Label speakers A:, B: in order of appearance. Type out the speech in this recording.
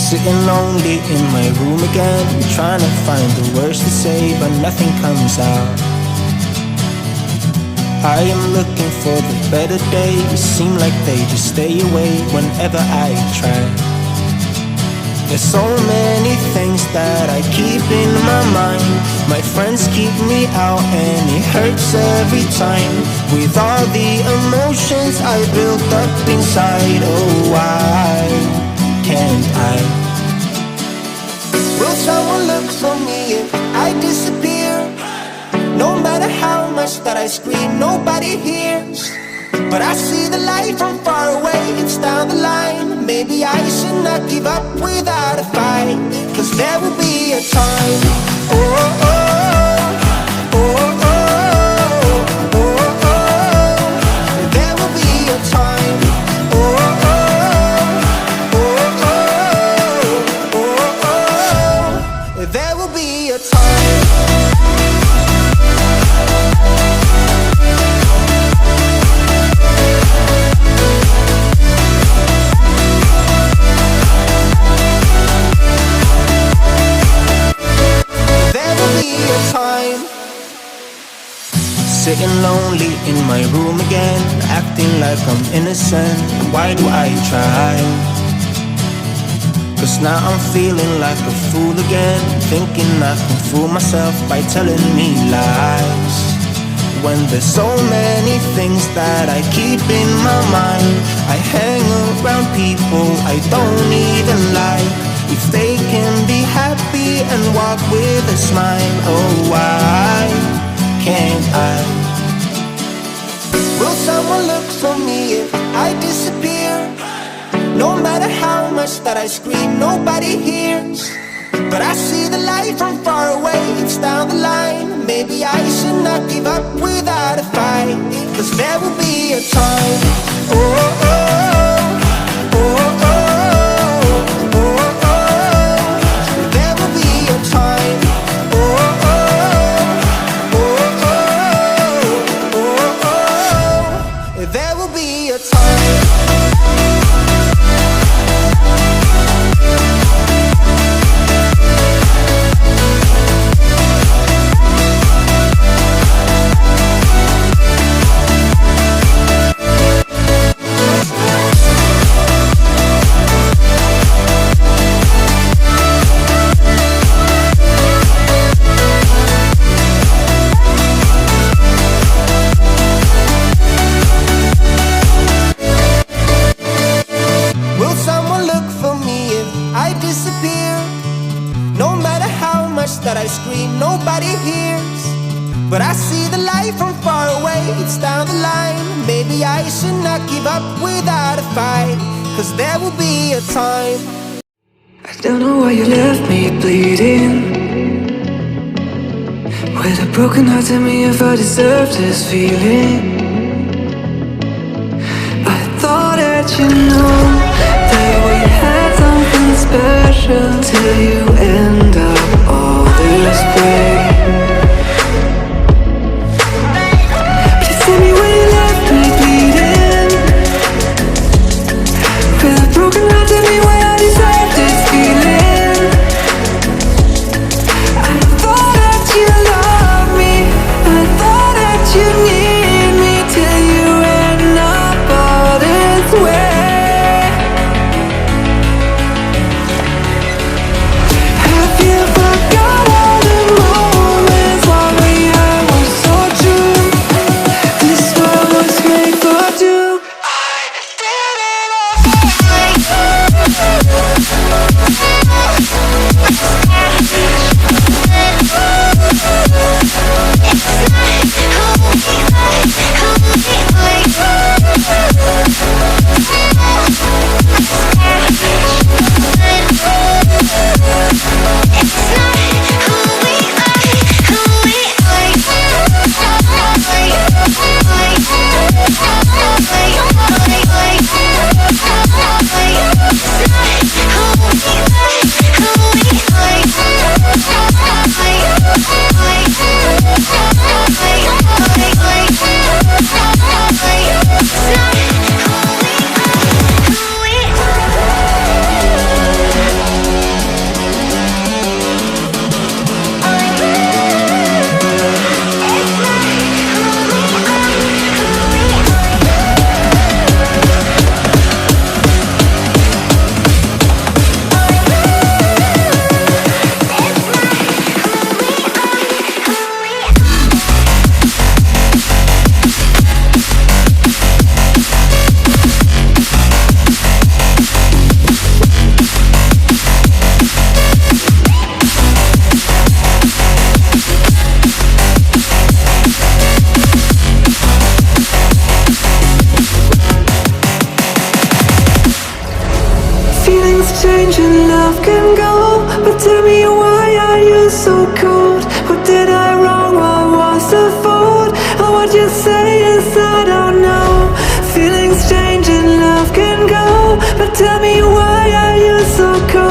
A: Sitting lonely in my room again, trying to find the words to say, but nothing comes out. I am looking for the better days, seem like they just stay away whenever I try. There's so many things that I keep in my mind. My friends keep me out and it hurts every time. With all the emotions I built up inside, oh why can't I? Will someone look for me if I disappear? No matter how much that I scream, nobody hears. But I see the light from far away, it's down the line. Maybe I should not give up without a fight, 'cause there will be a time. Oh, oh, oh, oh, oh, oh, oh. There will be a time. Oh, oh, oh, oh, oh, oh, oh. There will be a time. Sitting lonely in my room again, acting like I'm innocent. Why do I try? 'Cause now I'm feeling like a fool again, thinking I can fool myself by telling me lies. When there's so many things that I keep in my mind, I hang around people I don't even like. If they can be happy and walk with a smile, oh why can't I? Will someone look for me if I disappear? No matter how much that I scream, nobody hears. But I see the light from far away, it's down the line. Maybe I should not give up without a fight, 'cause there will be a time. Oh, oh, oh, oh, oh, oh, oh. There will be a time. Oh, oh, oh, oh, oh, oh. There will be a time. That I scream, nobody hears. But I see the light from far away, it's down the line. Maybe I should not give up without a fight, 'cause there will be a time.
B: I don't know why you left me bleeding, with a broken heart. Tell me if I deserve this feeling. I thought that you know that we had something special, till you end up all this way. Please tell me why you left me bleeding, with a broken heart. Tell me why I deserve this feeling. I thought that you loved me, I thought that you need me, till you end up all this way. Have you forgot all the moments what you say is I don't know. Feelings change and love can go, but tell me why are you so cold?